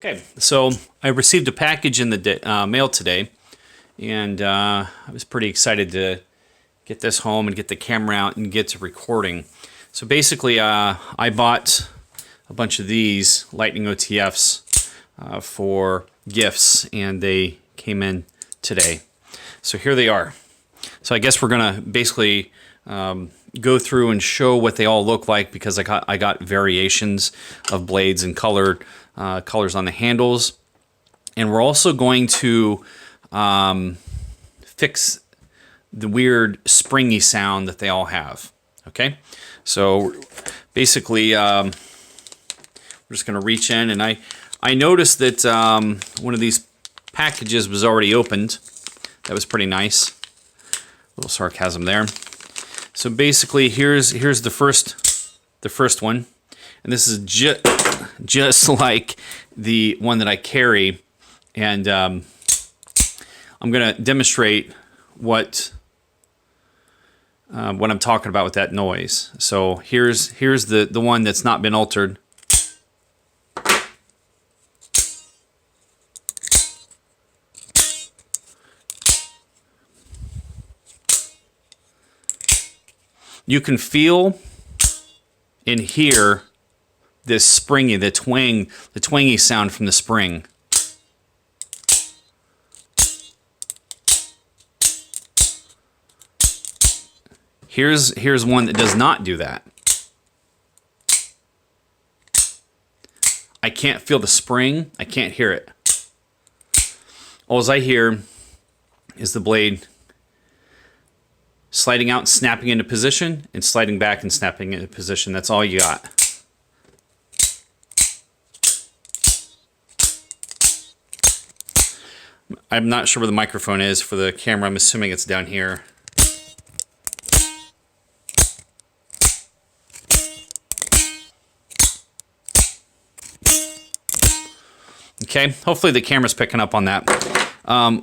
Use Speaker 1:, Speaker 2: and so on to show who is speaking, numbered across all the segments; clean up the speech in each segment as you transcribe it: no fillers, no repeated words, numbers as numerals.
Speaker 1: Okay, so I received a package in the mail today, and I was pretty excited to get this home and get the camera out and get to recording. So basically, I bought a bunch of these Lightning otfs for gifts, and they came in today. So here they are. So I guess we're gonna basically go through and show what they all look like, because I got variations of blades and colors on the handles, and we're also going to fix the weird springy sound that they all have. Okay, so basically we're just going to reach in, and I noticed that one of these packages was already opened. That was pretty nice. A little sarcasm there. So basically, here's the first one, and this is just like the one that I carry, and I'm going to demonstrate what I'm talking about with that noise. So here's the one that's not been altered. You can feel and hear this springy, the twangy sound from the spring. Here's one that does not do that. I can't feel the spring. I can't hear it. All I hear is the blade sliding out and snapping into position, and sliding back and snapping into position. That's all you got. I'm not sure where the microphone is for the camera. I'm assuming it's down here. Okay, hopefully the camera's picking up on that.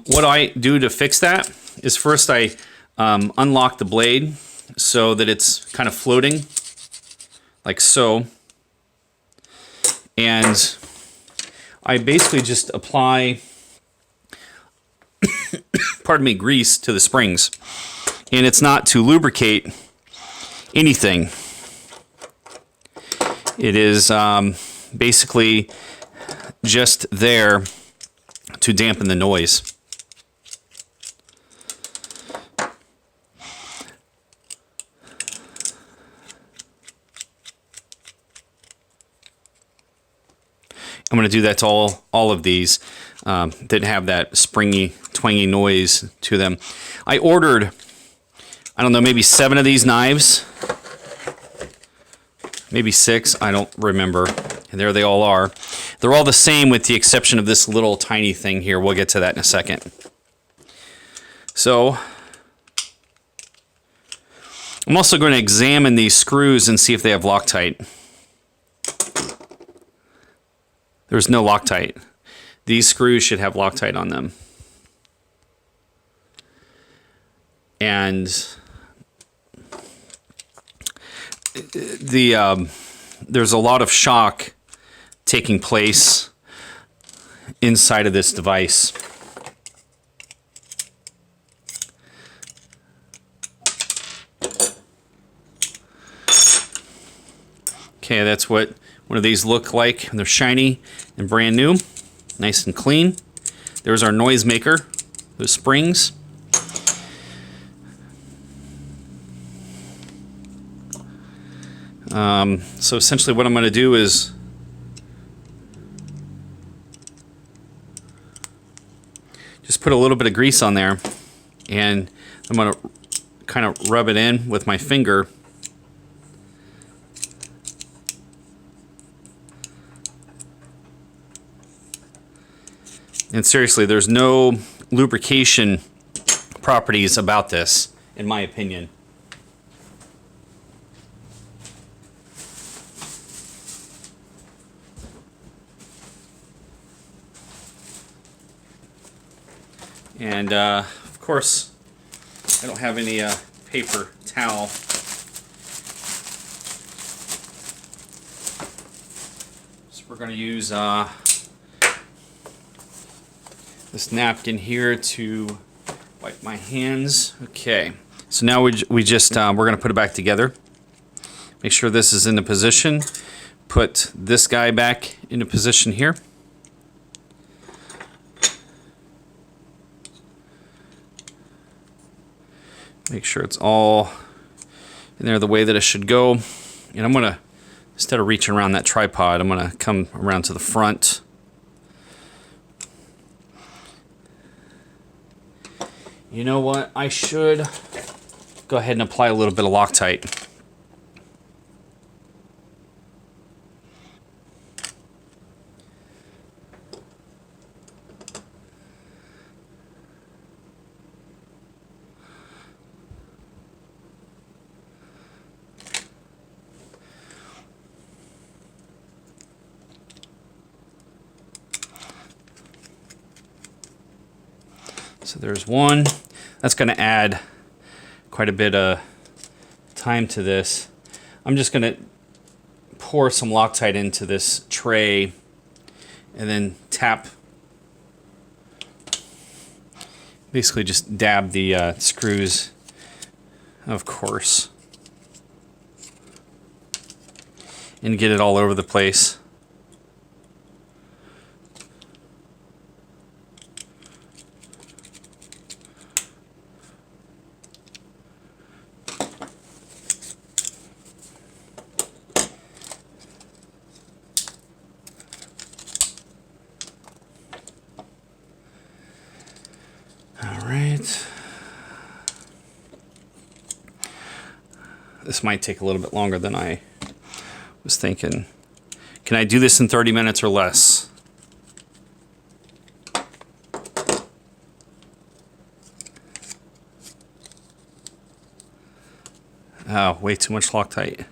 Speaker 1: What I do to fix that is, first I unlock the blade so that it's kind of floating, like so. And I basically just apply pardon me, grease to the springs. And it's not to lubricate anything. It is basically just there to dampen the noise. I'm going to do that to all of these that have that springy, twangy noise to them. I ordered, I don't know, maybe 7 of these knives. Maybe 6, I don't remember. And there they all are. They're all the same with the exception of this little tiny thing here. We'll get to that in a second. So I'm also going to examine these screws and see if they have Loctite. There's no Loctite. These screws should have Loctite on them. And there's a lot of shock taking place inside of this device. Okay, that's what one of these look like. They're shiny and brand new, nice and clean. There's our noise maker, the springs. So essentially what I'm going to do is just put a little bit of grease on there, and I'm going to kind of rub it in with my finger. And seriously, there's no lubrication properties about this, in my opinion. And of course, I don't have any paper towel. So we're going to use this napkin here to wipe my hands. Okay, so now we just we're going to put it back together. Make sure this is in the position. Put this guy back into position here. Make sure it's all in there the way that it should go. And I'm going to, instead of reaching around that tripod, I'm going to come around to the front. You know what? I should go ahead and apply a little bit of Loctite. So there's one. That's going to add quite a bit of time to this. I'm just going to pour some Loctite into this tray and then tap. Basically just dab the screws, of course, and get it all over the place. This might take a little bit longer than I was thinking. Can I do this in 30 minutes or less? Oh, way too much Loctite.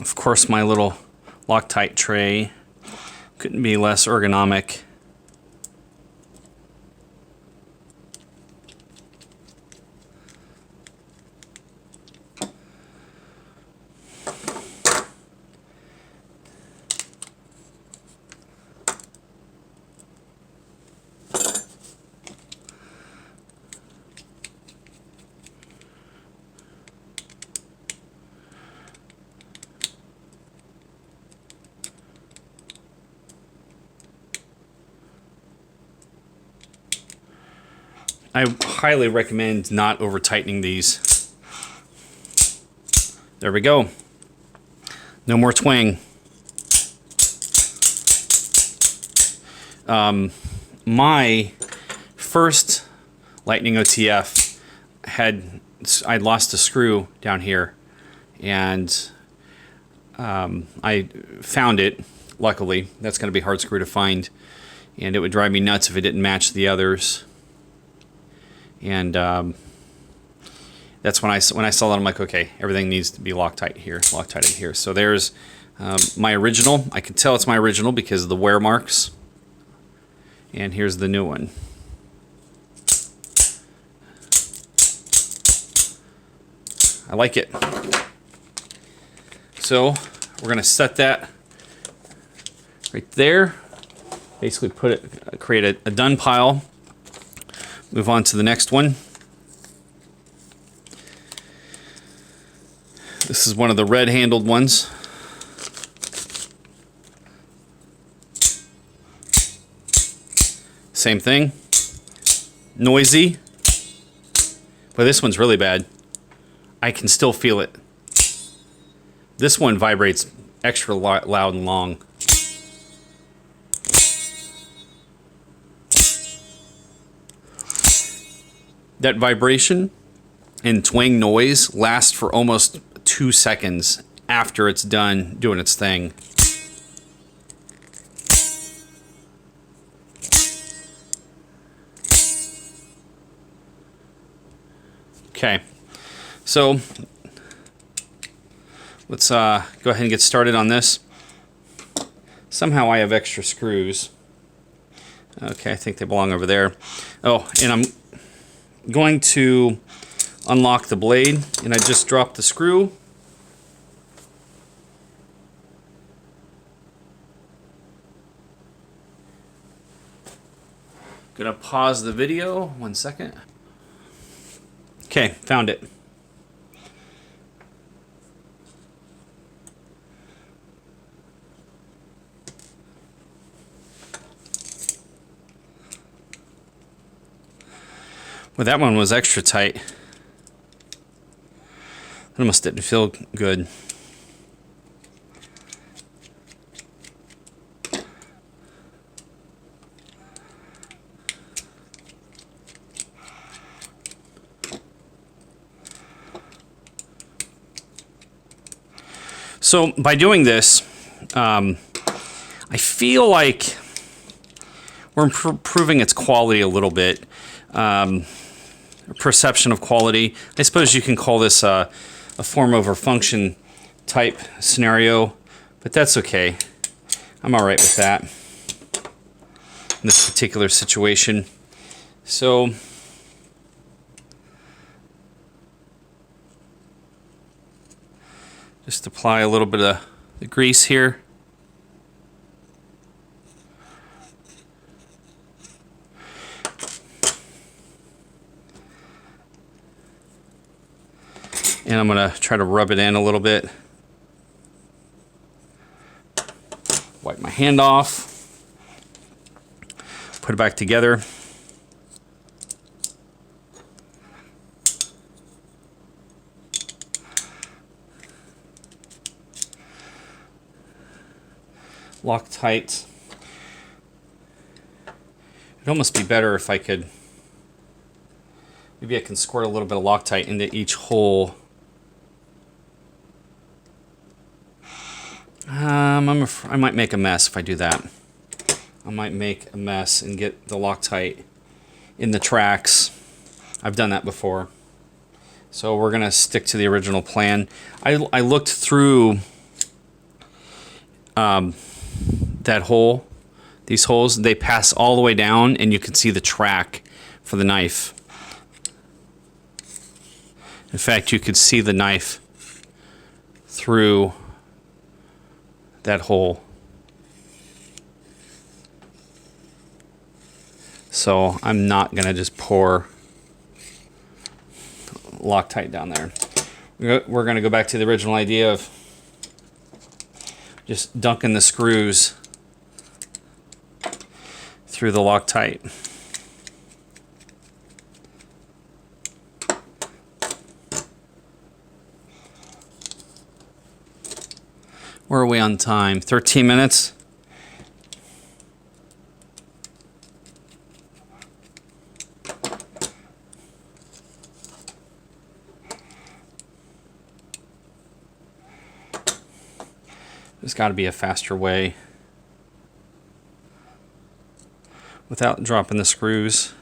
Speaker 1: Of course, my little Loctite tray couldn't be less ergonomic. I highly recommend not over tightening these. There we go. No more twang. My first Lightning OTF I'd lost a screw down here, and I found it. Luckily, that's going to be a hard screw to find, and it would drive me nuts if it didn't match the others. And that's when I saw that, I'm like, okay, everything needs to be Loctite here, Loctite in here. So there's my original. I can tell it's my original because of the wear marks. And here's the new one. I like it. So we're going to set that right there. Basically create a done pile. Move on to the next one. This is one of the red-handled ones. Same thing. Noisy. But this one's really bad. I can still feel it. This one vibrates extra loud and long. That vibration and twang noise lasts for almost 2 seconds after it's done doing its thing. Okay, so let's go ahead and get started on this. Somehow I have extra screws. Okay, I think they belong over there. Oh, and I'm going to unlock the blade, and I just dropped the screw. Gonna pause the video, 1 second. Okay, found it. Well, that one was extra tight. That almost didn't feel good. So by doing this, I feel like we're improving its quality a little bit. Perception of quality. I suppose you can call this a form over function type scenario, but that's okay. I'm all right with that in this particular situation. So just apply a little bit of the grease here. And I'm going to try to rub it in a little bit. Wipe my hand off. Put it back together. Loctite. It'd almost be better if I could, maybe I can squirt a little bit of Loctite into each hole. I might make a mess if I do that. I might make a mess and get the Loctite in the tracks. I've done that before. So we're going to stick to the original plan. I looked through that hole, these holes, they pass all the way down and you can see the track for the knife. In fact, you could see the knife through that hole. So I'm not going to just pour Loctite down there. We're going to go back to the original idea of just dunking the screws through the Loctite. Where are we on time? 13 minutes? There's got to be a faster way without dropping the screws.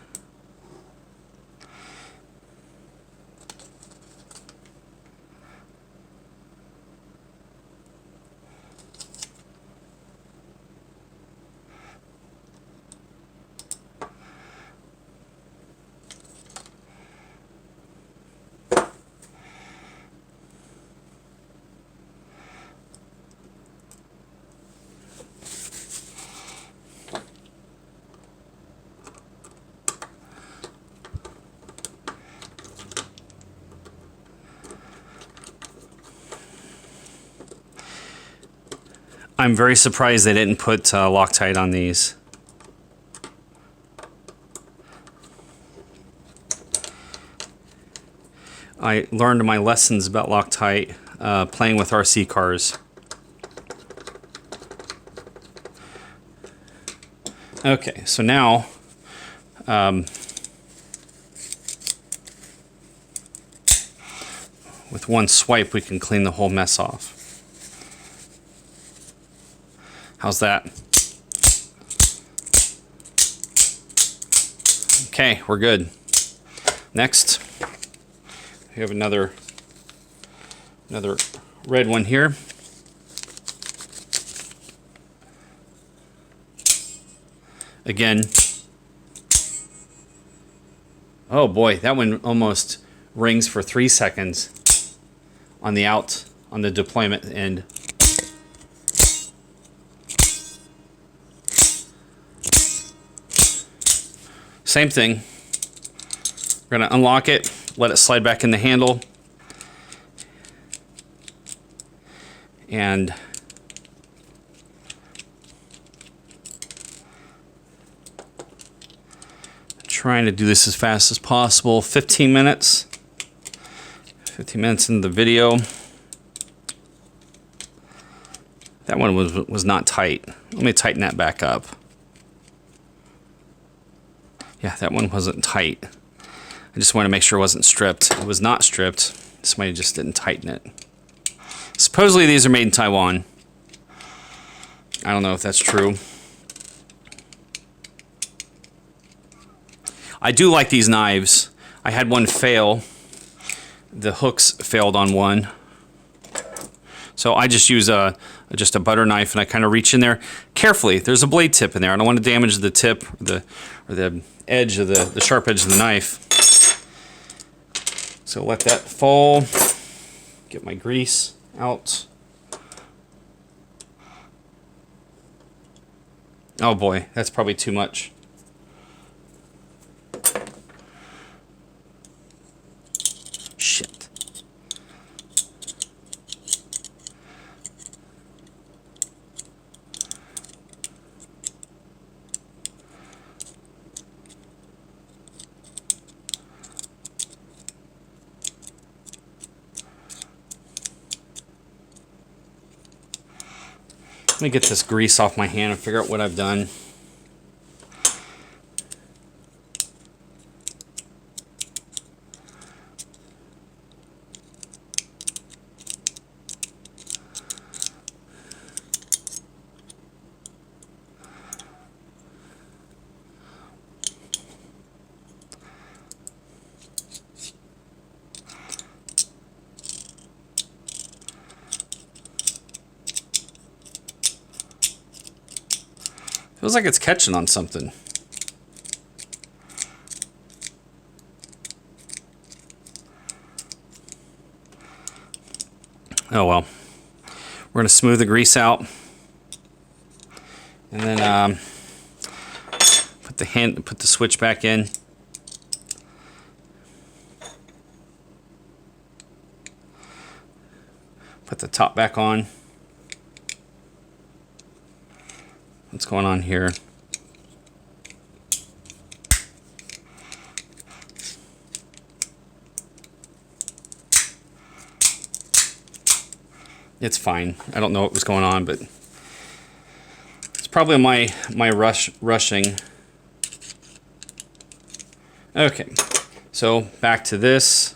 Speaker 1: I'm very surprised they didn't put Loctite on these. I learned my lessons about Loctite playing with RC cars. Okay, so now with one swipe we can clean the whole mess off. How's that? Okay, we're good. Next, we have another red one here. again. Oh boy, that one almost rings for 3 seconds on the deployment end. Same thing. We're going to unlock it, let it slide back in the handle, and trying to do this as fast as possible. 15 minutes. 15 minutes into the video. That one was not tight. Let me tighten that back up. Yeah, that one wasn't tight. I just want to make sure it wasn't stripped. It was not stripped. Somebody just didn't tighten it. Supposedly these are made in Taiwan. I don't know if that's true. I do like these knives. I had one fail. The hooks failed on one. So I just use just a butter knife, and I kind of reach in there carefully. There's a blade tip in there. I don't want to damage the tip or the edge of the sharp edge of the knife. So let that fall. Get my grease out. Oh boy, that's probably too much. Shit. Let me get this grease off my hand and figure out what I've done. Feels like it's catching on something. Oh well. We're going to smooth the grease out. And then put the switch back in. Put the top back on. What's going on here? It's fine. I don't know what was going on, but it's probably my rushing. Okay, so back to this.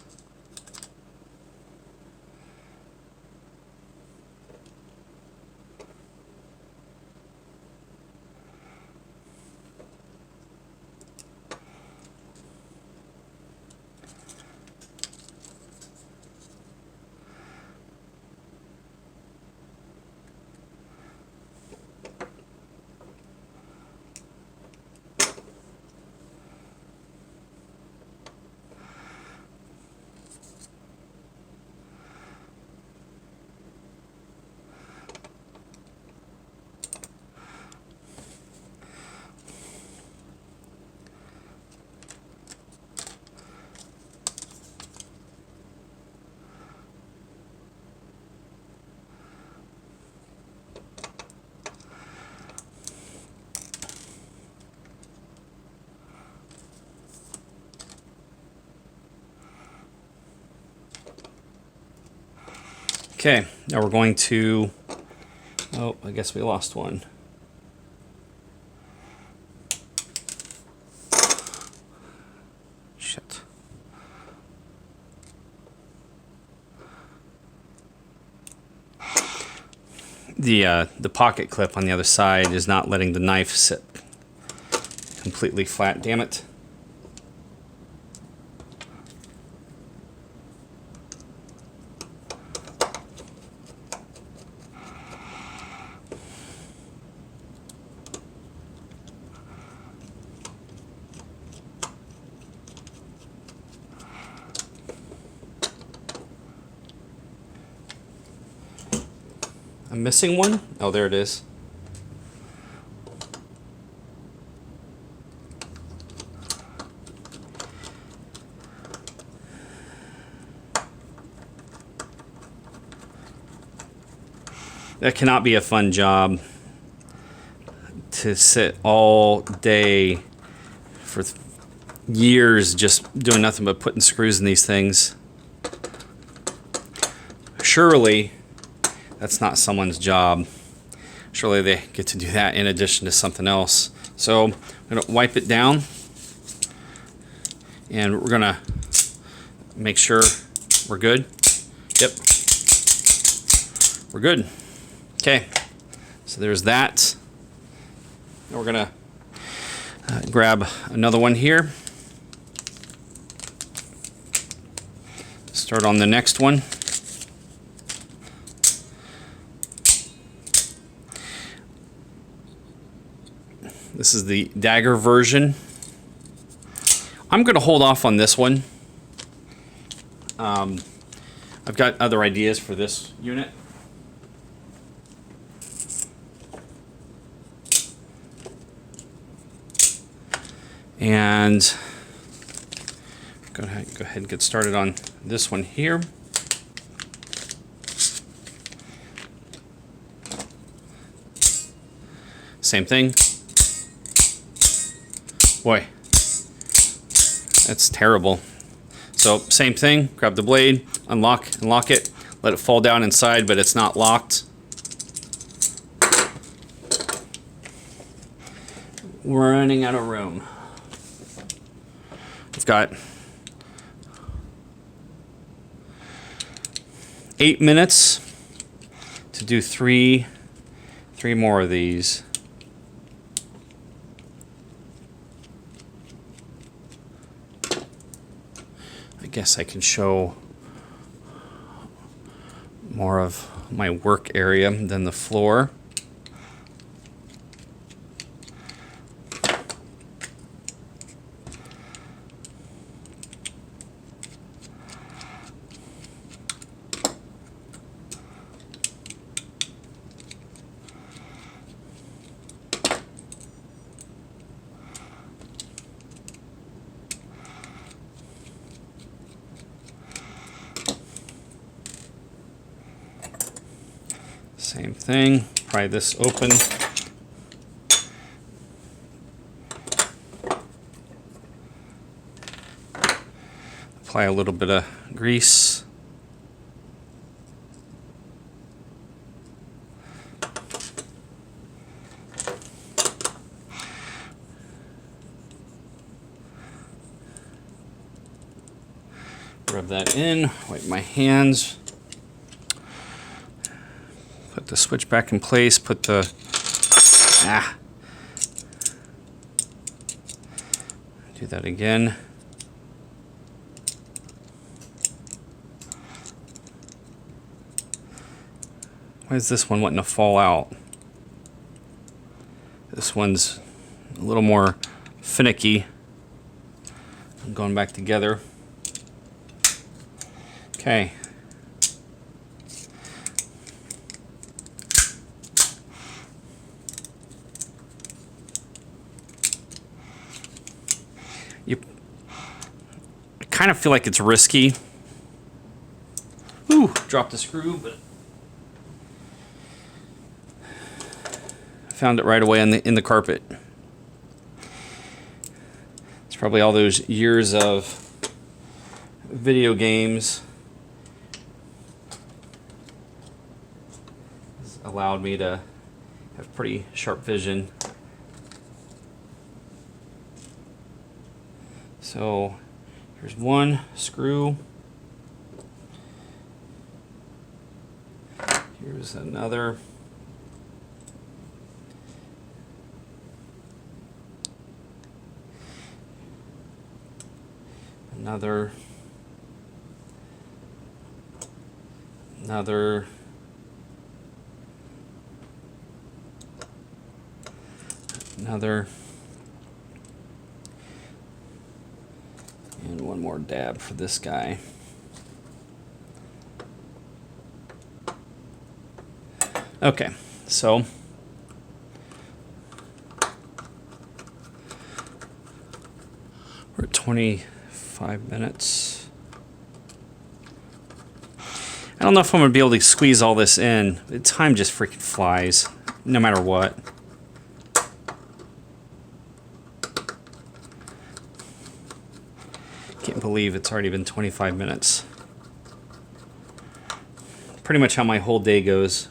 Speaker 1: Okay, now we're going to, oh, I guess we lost one. Shit. The pocket clip on the other side is not letting the knife sit completely flat, damn it. I'm missing one. Oh, there it is. That cannot be a fun job, to sit all day for years just doing nothing but putting screws in these things. Surely that's not someone's job. Surely they get to do that in addition to something else. So I'm going to wipe it down, and we're going to make sure we're good. Yep, we're good. Okay, so there's that. Now we're going to grab another one here. Start on the next one. This is the dagger version. I'm going to hold off on this one. I've got other ideas for this unit. And go ahead and get started on this one here. Same thing. Boy, that's terrible. So same thing, grab the blade, unlock it, let it fall down inside, but it's not locked. We're running out of room. I've got 8 minutes to do three more of these. I guess I can show more of my work area than the floor. Same thing, pry this open. Apply a little bit of grease. Rub that in, wipe my hands. Put the switch back in place, put the, do that again. Why is this one wanting to fall out? This one's a little more finicky. I'm going back together. Okay. I kind of feel like it's risky. Ooh, dropped the screw, but found it right away in the carpet. It's probably all those years of video games has allowed me to have pretty sharp vision. So here's one screw. Here's another. Another. Another. Another. And one more dab for this guy. Okay, so we're at 25 minutes. I don't know if I'm going to be able to squeeze all this in. The time just freaking flies, no matter what. Can't believe it's already been 25 minutes. Pretty much how my whole day goes.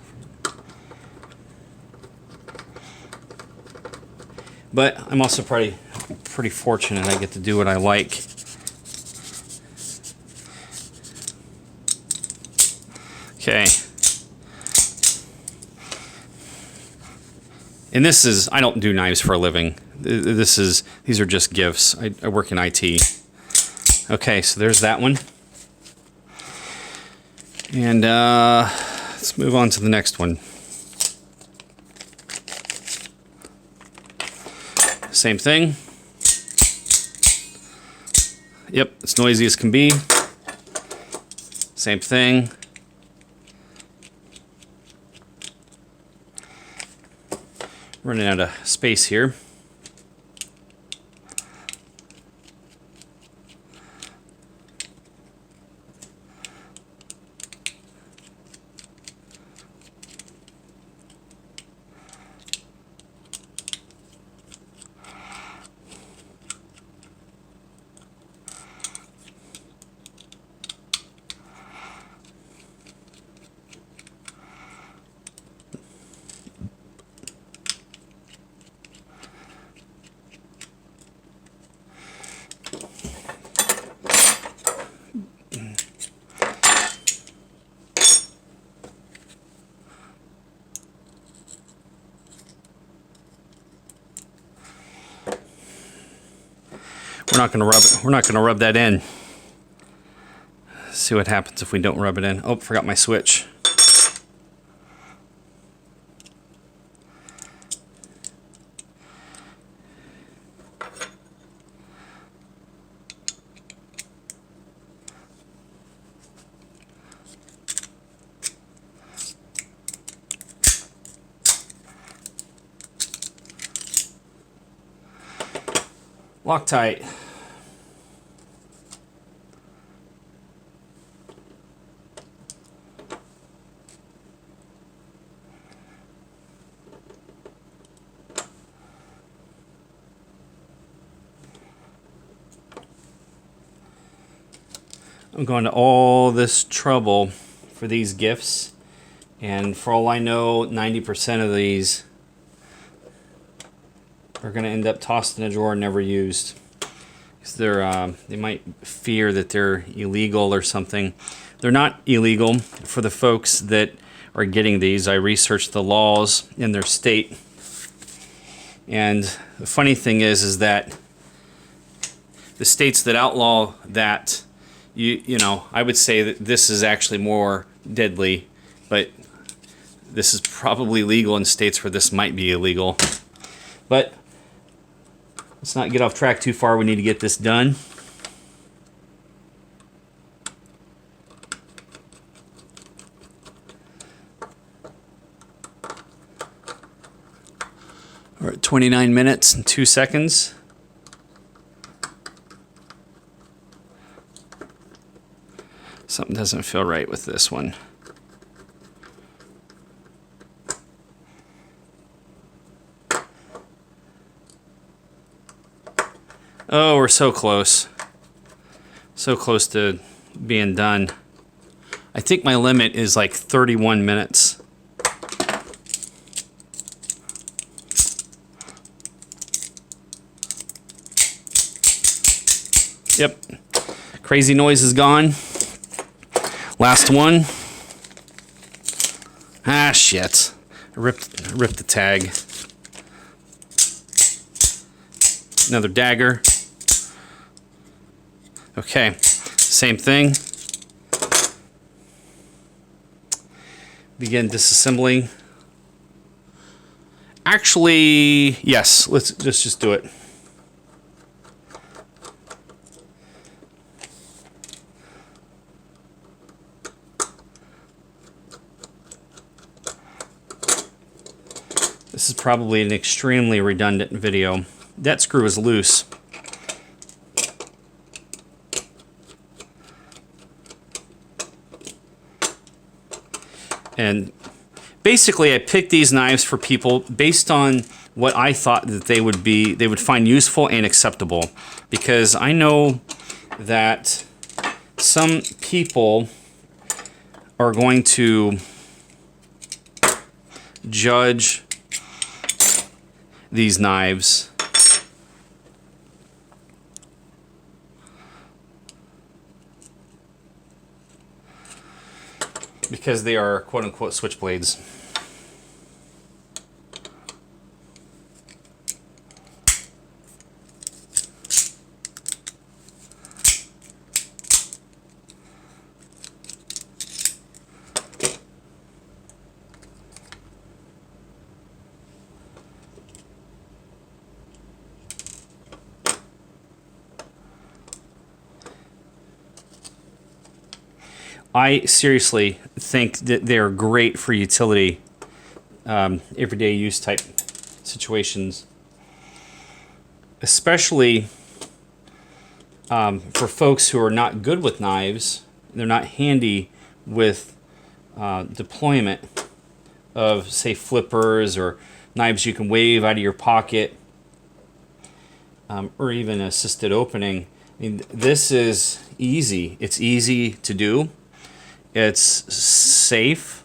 Speaker 1: But I'm also pretty fortunate I get to do what I like. Okay. And this is, I don't do knives for a living. These are just gifts. I work in IT. Okay, so there's that one. And let's move on to the next one. Same thing. Yep, it's noisy as can be. Same thing. Running out of space here. We're not going to rub it. We're not going to rub that in. See what happens if we don't rub it in. Oh, forgot my switch. Loctite. I'm going to all this trouble for these gifts, and for all I know, 90% of these are going to end up tossed in a drawer and never used. Because they might fear that they're illegal or something. They're not illegal for the folks that are getting these. I researched the laws in their state, and the funny thing is that the states that outlaw that, you know, I would say that this is actually more deadly, but this is probably legal in states where this might be illegal. But let's not get off track too far. We need to get this done. We're at 29 minutes and 2 seconds. Something doesn't feel right with this one. Oh, we're so close. So close to being done. I think my limit is like 31 minutes. Yep. Crazy noise is gone. Last one. Ah, shit. I ripped the tag. Another dagger. Okay, same thing. Begin disassembling. Actually, yes, let's just do it. This is probably an extremely redundant video. That screw is loose. And basically, I picked these knives for people based on what I thought that they would find useful and acceptable. Because I know that some people are going to judge these knives because they are quote-unquote switchblades. I seriously think that they're great for utility, everyday use type situations, especially for folks who are not good with knives. They're not handy with deployment of, say, flippers or knives you can wave out of your pocket, or even assisted opening. I mean, this is easy. It's easy to do. It's safe.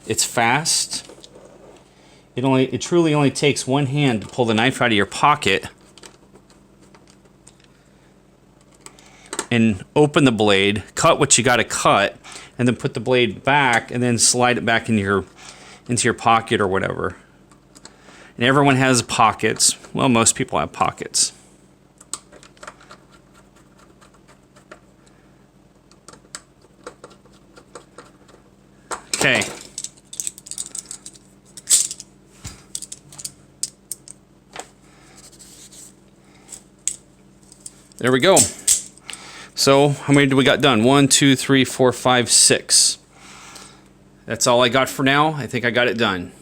Speaker 1: It's fast. It truly only takes one hand to pull the knife out of your pocket and open the blade, cut what you got to cut, and then put the blade back and then slide it back into your pocket or whatever. And everyone has pockets. Well, most people have pockets. Okay. There we go. So how many do we got done? 1, 2, 3, 4, 5, 6. That's all I got for now. I think I got it done.